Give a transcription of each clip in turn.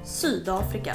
Sydafrika.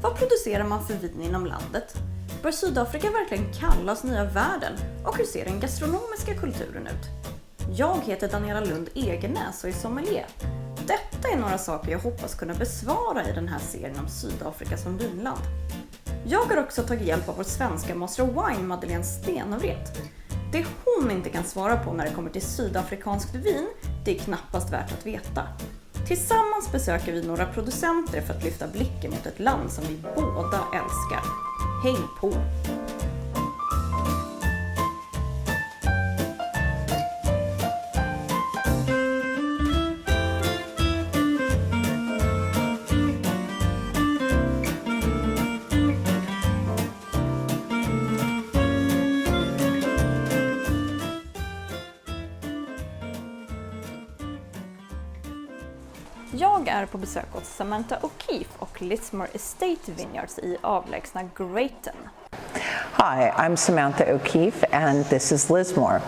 Vad producerar man för vin inom landet? Bör Sydafrika verkligen kallas nya världen? Och hur ser den gastronomiska kulturen ut? Jag heter Daniella Egernäs och är sommelier. Detta är några saker jag hoppas kunna besvara i den här serien om Sydafrika som vinland. Jag har också tagit hjälp av vår svenska Master of Wine Madeleine Stenwreth. Det hon inte kan svara på när det kommer till sydafrikanskt vin, det är knappast värt att veta. Tillsammans besöker vi några producenter för att lyfta blicken mot ett land som vi båda älskar. Häng på! Jag är på besök hos Samantha O'Keefe och Lismore Estate Vineyards i avlägsna Greaton. Hi, I'm Samantha O'Keefe and this is Lismore.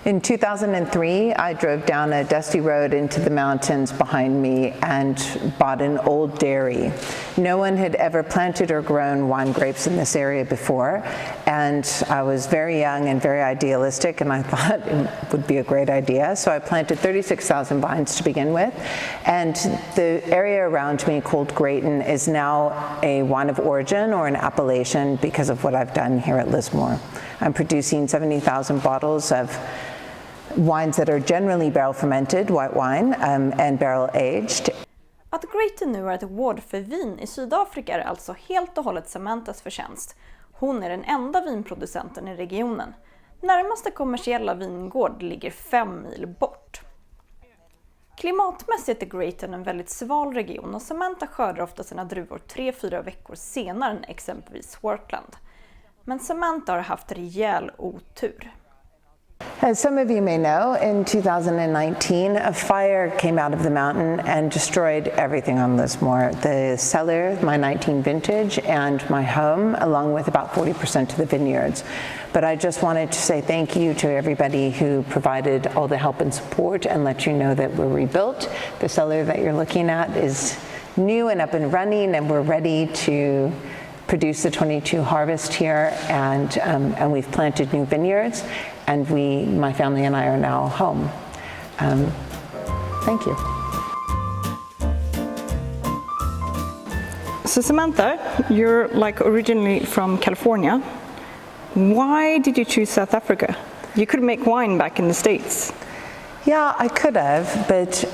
In 2003, I drove down a dusty road into the mountains behind me and bought an old dairy. No one had ever planted or grown wine grapes in this area before, and I was very young and very idealistic, and I thought it would be a great idea. So I planted 36,000 vines to begin with, and the area around me called Greaton is now a wine of origin or an appellation because of what I've done here at Lismore. I'm producing 70,000 bottles of wines that are generally barrel fermented, white wine, and barrel aged. Att Greaton nu är ett award för vin i Sydafrika är alltså helt och hållet Samanthas förtjänst. Hon är den enda vinproducenten i regionen. Närmaste kommersiella vingård ligger 5 mil bort. Klimatmässigt är Greaton en väldigt sval region och Samantha skördar ofta sina druvor 3-4 veckor senare än exempelvis Swartland. Men Samantha har haft rejäl otur. As some of you may know, in 2019, a fire came out of the mountain and destroyed everything on Lismore. The cellar, my 19 vintage, and my home, along with about 40% of the vineyards. But I just wanted to say thank you to everybody who provided all the help and support and let you know that we're rebuilt. The cellar that you're looking at is new and up and running, and we're ready to produce the 22 harvest here, and we've planted new vineyards, and my family and I are now home. Thank you. So Samantha, you're originally from California. Why did you choose South Africa? You could make wine back in the States. Yeah, I could have, but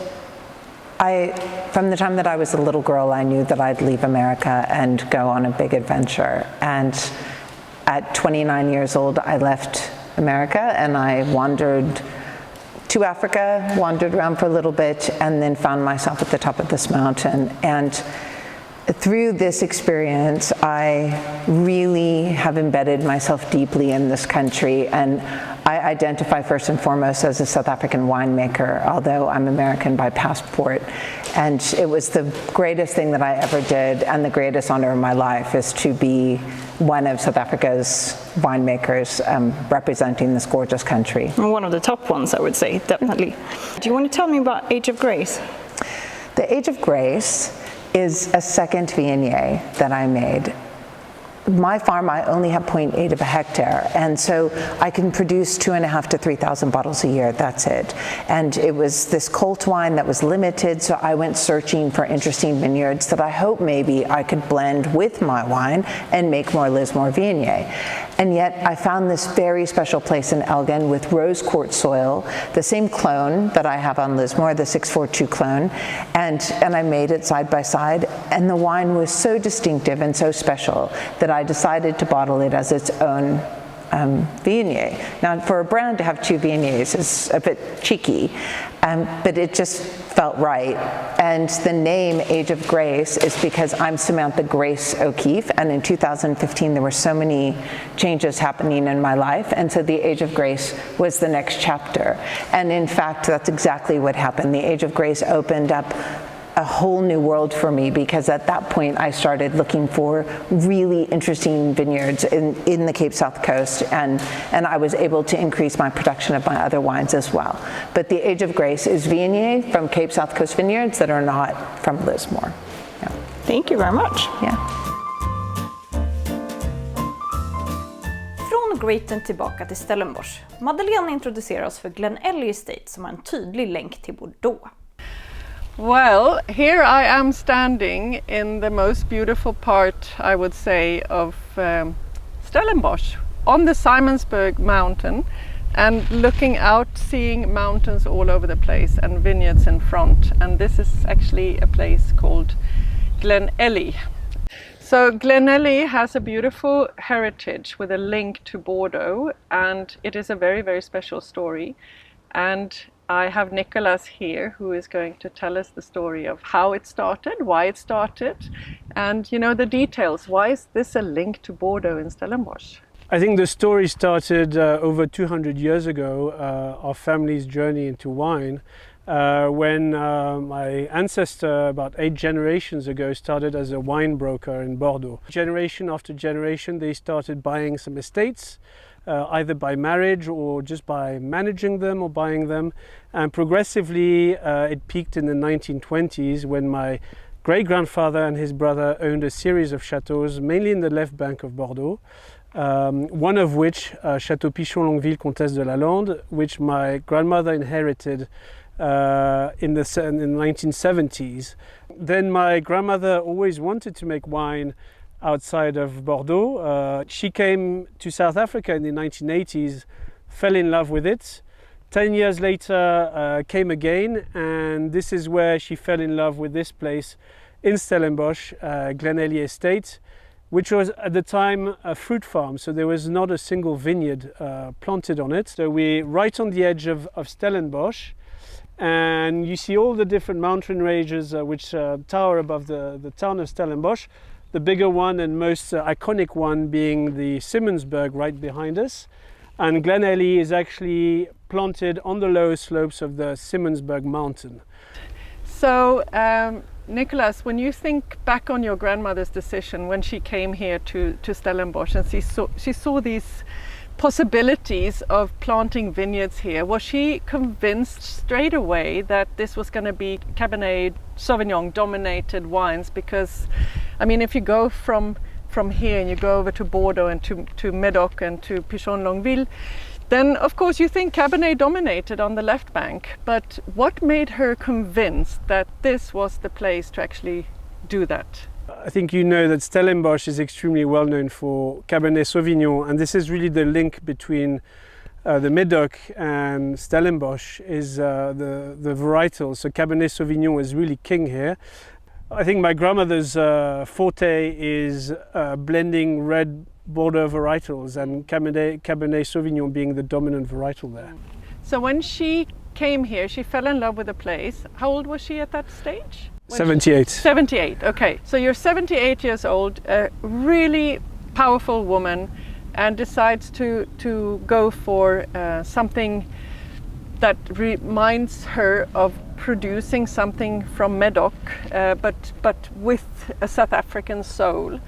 from the time that I was a little girl, I knew that I'd leave America and go on a big adventure. And at 29 years old, I left America and I wandered to Africa, wandered around for a little bit, and then found myself at the top of this mountain. And through this experience, I really have embedded myself deeply in this country, and I identify first and foremost as a South African winemaker, although I'm American by passport. And it was the greatest thing that I ever did, and the greatest honor of my life is to be one of South Africa's winemakers representing this gorgeous country. One of the top ones, I would say, definitely. Do you want to tell me about Age of Grace? The Age of Grace is a second Viognier that I made. My farm, I only have 0.8 of a hectare, and so I can produce 2,500 to 3,000 bottles a year, that's it. And it was this cult wine that was limited, so I went searching for interesting vineyards that I hope maybe I could blend with my wine and make more Lismore Viognier. And yet I found this very special place in Elgin with rose quartz soil, the same clone that I have on Lismore, the 642 clone, and I made it side by side, and the wine was so distinctive and so special that I decided to bottle it as its own Viognier. Now, for a brand to have 2 Viogniers is a bit cheeky, but it just felt right. And the name Age of Grace is because I'm Samantha Grace O'Keefe, and in 2015 there were so many changes happening in my life, and so the Age of Grace was the next chapter. And in fact, that's exactly what happened. The Age of Grace opened up a whole new world for me, because at that point I started looking for really interesting vineyards in the Cape South Coast, and I was able to increase my production of my other wines as well. But the Age of Grace is Viognier from Cape South Coast vineyards that are not from Lismore. Yeah. Thank you very much. Yeah. Från Greaten tillbaka till Stellenbosch. Madeleine introducerar oss för Glenelly Estate som har en tydlig länk till Bordeaux. Well, here I am standing in the most beautiful part, I would say, of Stellenbosch, on the Simonsberg mountain, and looking out, seeing mountains all over the place and vineyards in front. And this is actually a place called Glenelly. So Glenelly has a beautiful heritage with a link to Bordeaux, and it is a very, very special story. And I have Nicholas here who is going to tell us the story of how it started, why it started, and you know the details. Why is this a link to Bordeaux in Stellenbosch? I think the story started over 200 years ago, our family's journey into wine, when my ancestor, about 8 generations ago, started as a wine broker in Bordeaux. Generation after generation, they started buying some estates, either by marriage or just by managing them or buying them. And progressively, it peaked in the 1920s when my great-grandfather and his brother owned a series of chateaux, mainly in the left bank of Bordeaux. One of which, Château Pichon-Longueville, Comtesse de la Lande, which my grandmother inherited in the 1970s. Then my grandmother always wanted to make wine outside of Bordeaux. She came to South Africa in the 1980s, fell in love with it. 10 years later came again, and this is where she fell in love with this place in Stellenbosch, Glenelly Estate, which was at the time a fruit farm, so there was not a single vineyard planted on it. So we're right on the edge of Stellenbosch, and you see all the different mountain ranges which tower above the town of Stellenbosch. The bigger one and most iconic one being the Simonsberg right behind us. And Glenelly is actually planted on the low slopes of the Simonsberg mountain. So, Nicholas, when you think back on your grandmother's decision when she came here to Stellenbosch and she saw these possibilities of planting vineyards here, was she convinced straight away that this was going to be Cabernet Sauvignon dominated wines? Because, I mean, if you go from here and you go over to Bordeaux and to Medoc and to Pichon-Longueville, then of course you think Cabernet dominated on the left bank. But what made her convinced that this was the place to actually do that? I think you know that Stellenbosch is extremely well known for Cabernet Sauvignon, and this is really the link between the Medoc and Stellenbosch is the varietals. So Cabernet Sauvignon is really king here. I think my grandmother's forte is blending red Bordeaux varietals, and Cabernet Sauvignon being the dominant varietal there. So when she came here, she fell in love with the place. How old was she at that stage? 78. 78, okay. So you're 78 years old, a really powerful woman, and decides to go for something that reminds her of producing something from Medoc, but with a South African soul.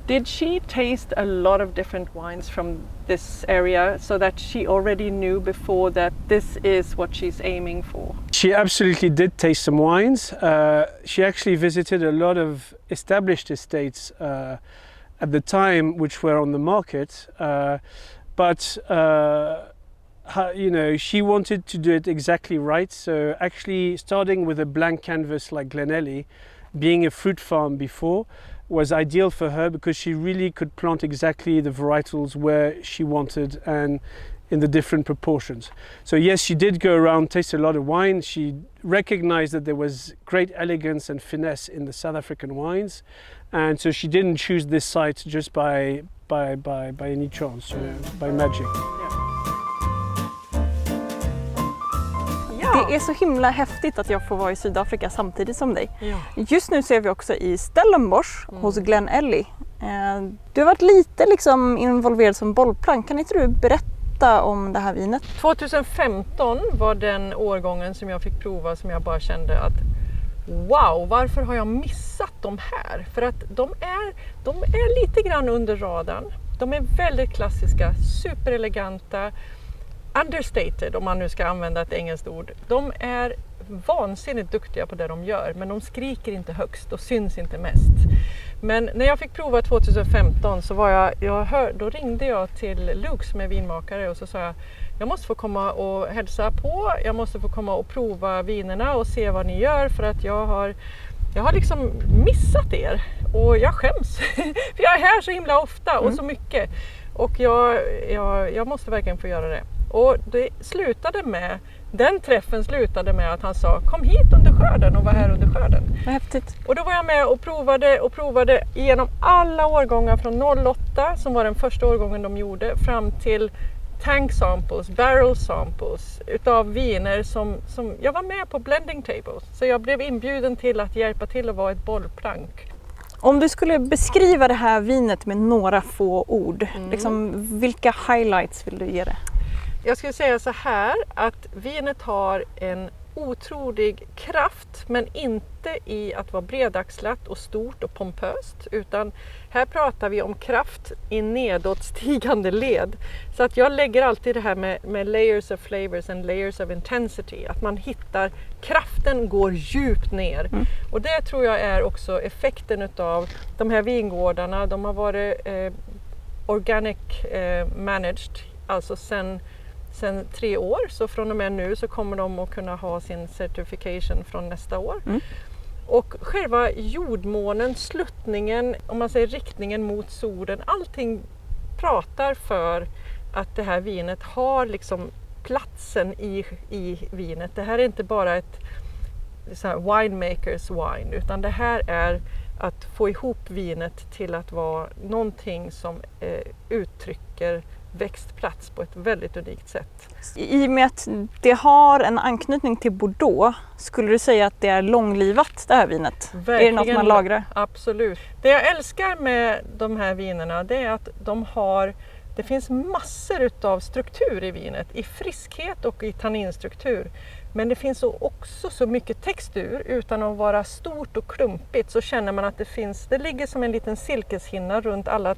Did she taste a lot of different wines from this area so that she already knew before that this is what she's aiming for? She absolutely did taste some wines. She actually visited a lot of established estates at the time which were on the market, but you know, she wanted to do it exactly right. So actually starting with a blank canvas like Glenelly, being a fruit farm before, was ideal for her because she really could plant exactly the varietals where she wanted and in the different proportions. So yes, she did go around, taste a lot of wine. She recognized that there was great elegance and finesse in the South African wines, and so she didn't choose this site just by any chance, by magic. Det är så himla häftigt att jag får vara i Sydafrika samtidigt som dig. Ja. Just nu så är vi också i Stellenbosch hos Glenelly. Du har varit lite liksom involverad som bollplank. Kan inte du berätta om det här vinet? 2015 var den årgången som jag fick prova, som jag bara kände att wow, varför har jag missat de här? För att de är lite grann under radarn. De är väldigt klassiska, supereleganta, understated om man nu ska använda ett engelskt ord. De är vansinnigt duktiga på det de gör, men de skriker inte högst och syns inte mest. Men när jag fick prova 2015 så då ringde jag till Luke som är vinmakare och så sa jag måste få komma och hälsa på, jag måste få komma och prova vinerna och se vad ni gör, för att jag har liksom missat er och jag skäms. För jag är här så himla ofta och så mycket. Och jag måste verkligen få göra det. Och den träffen slutade med att han sa kom hit under skörden och var här under skörden. Vad häftigt. Och då var jag med och provade genom alla årgångar från 08 som var den första årgången de gjorde fram till tank samples, barrel samples utav viner som jag var med på blending tables. Så jag blev inbjuden till att hjälpa till att vara ett bollplank. Om du skulle beskriva det här vinet med några få ord, liksom, vilka highlights vill du ge det? Jag skulle säga så här att vinet har en otrolig kraft, men inte i att vara bredaxlat och stort och pompöst, utan här pratar vi om kraft i nedåtstigande led. Så att jag lägger alltid det här med layers of flavors and layers of intensity, att man hittar kraften går djupt ner. Och det tror jag är också effekten utav de här vingårdarna. De har varit organic managed, alltså sen 3 år, så från och med nu så kommer de att kunna ha sin certification från nästa år. Och själva jordmånen, sluttningen, om man säger riktningen mot solen, allting pratar för att det här vinet har liksom platsen i vinet. Det här är inte bara ett så här winemakers wine, utan det här är att få ihop vinet till att vara någonting som uttrycker växtplats på ett väldigt unikt sätt. I och med att det har en anknytning till Bordeaux, skulle du säga att det är långlivat det här vinet? Verkligen, är det något man lagrar? Absolut. Det jag älskar med de här vinerna, det är att det finns massor utav struktur i vinet, i friskhet och i tanninstruktur. Men det finns också så mycket textur, utan att vara stort och klumpigt så känner man att det ligger som en liten silkeshinna runt alla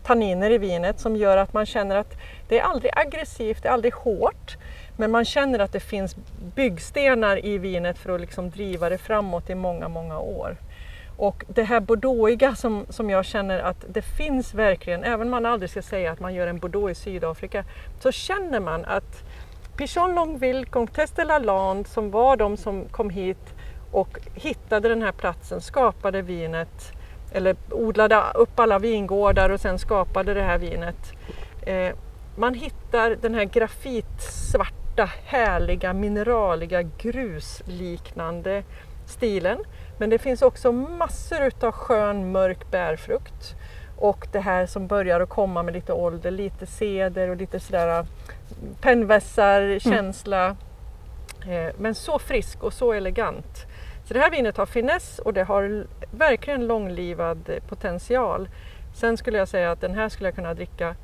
tanniner i vinet, som gör att man känner att det är aldrig aggressivt, det är aldrig hårt, men man känner att det finns byggstenar i vinet för att liksom driva det framåt i många, många år. Och det här bordeauxiga som jag känner att det finns verkligen, även om man aldrig ska säga att man gör en bordeaux i Sydafrika, så känner man att Pichon Longueville, Comtesse de Lalande, som var de som kom hit och hittade den här platsen, skapade vinet, eller odlade upp alla vingårdar och sen skapade det här vinet. Man hittar den här grafitsvarta, härliga, mineraliga, grusliknande stilen. Men det finns också massor utav skön, mörk bärfrukt. Och det här som börjar att komma med lite ålder, lite ceder och lite sådär pennvässar, känsla. Men så frisk och så elegant. Så det här vinet har finess och det har verkligen långlivad potential. Sen skulle jag säga att den här skulle jag kunna dricka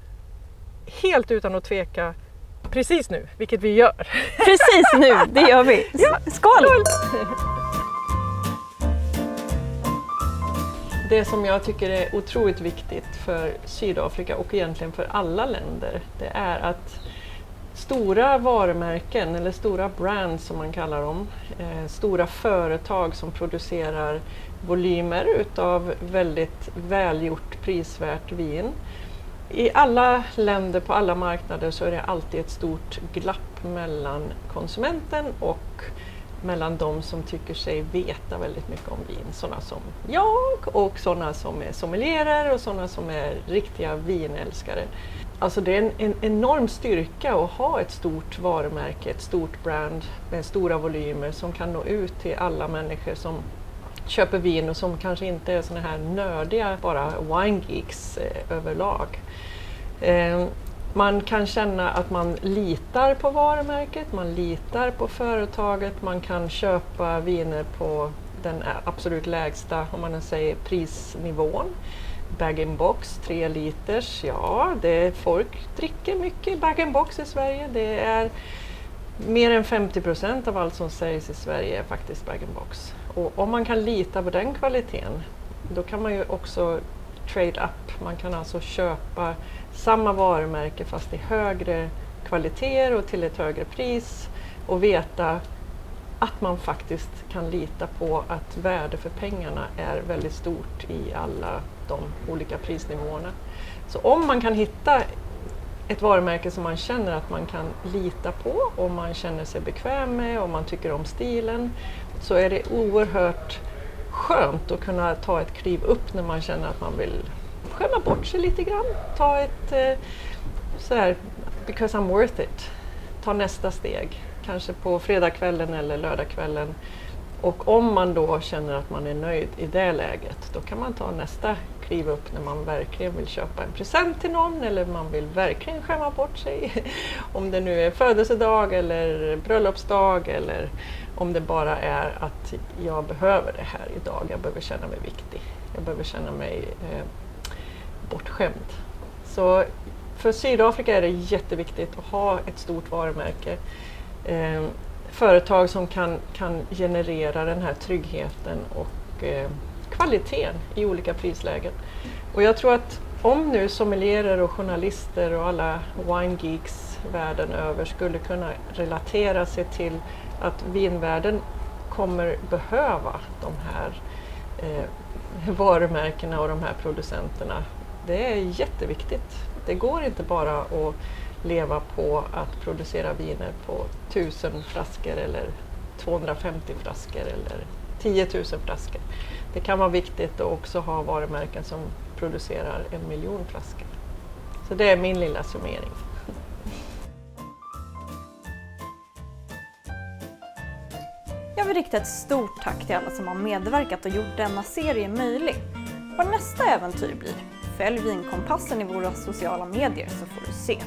helt utan att tveka precis nu, vilket vi gör. Precis nu, det gör vi. Ja, skål! Det som jag tycker är otroligt viktigt för Sydafrika och egentligen för alla länder, det är att stora varumärken eller stora brands som man kallar dem, stora företag som producerar volymer utav väldigt välgjort, prisvärt vin. I alla länder på alla marknader så är det alltid ett stort glapp mellan konsumenten och mellan de som tycker sig veta väldigt mycket om vin, sådana som jag och sådana som är sommelierer och sådana som är riktiga vinälskare. Alltså det är en enorm styrka att ha ett stort varumärke, ett stort brand med stora volymer som kan nå ut till alla människor som köper vin och som kanske inte är såna här nördiga, bara wine geeks överlag. Man kan känna att man litar på varumärket, man litar på företaget, man kan köpa viner på den absolut lägsta, om man säger, prisnivån. Bag-in-box, 3 liters, ja, folk dricker mycket bag-in-box i Sverige. Det är mer än 50% av allt som sägs i Sverige är faktiskt bag-in-box. Och om man kan lita på den kvaliteten, då kan man ju också trade up. Man kan alltså köpa samma varumärke fast i högre kvaliteter och till ett högre pris och veta att man faktiskt kan lita på att värde för pengarna är väldigt stort i alla de olika prisnivåerna. Så om man kan hitta ett varumärke som man känner att man kan lita på och man känner sig bekväm med och man tycker om stilen, så är det oerhört skönt att kunna ta ett kliv upp när man känner att man vill skämma bort sig lite grann. Ta ett sådär, because I'm worth it. Ta nästa steg, kanske på fredagskvällen eller lördagskvällen. Och om man då känner att man är nöjd i det läget, då kan man ta nästa kliv upp när man verkligen vill köpa en present till någon eller man vill verkligen skämma bort sig. Om det nu är födelsedag eller bröllopsdag eller om det bara är att jag behöver det här idag. Jag behöver känna mig viktig. Jag behöver känna mig bortskämd. Så för Sydafrika är det jätteviktigt att ha ett stort varumärke. Företag som kan generera den här tryggheten och kvaliteten i olika prislägen. Och jag tror att om nu sommelierer och journalister och alla wine geeks världen över skulle kunna relatera sig till att vinvärlden kommer behöva de här varumärkena och de här producenterna. Det är jätteviktigt. Det går inte bara att leva på att producera viner på 1000 flaskor eller 250 flaskor eller 10 000 flaskor. Det kan vara viktigt att också ha varumärken som producerar 1 miljon flaskor. Så det är min lilla summering. Jag vill rikta ett stort tack till alla som har medverkat och gjort denna serie möjlig. Vad nästa äventyr blir, följ Vinkompassen i våra sociala medier så får du se.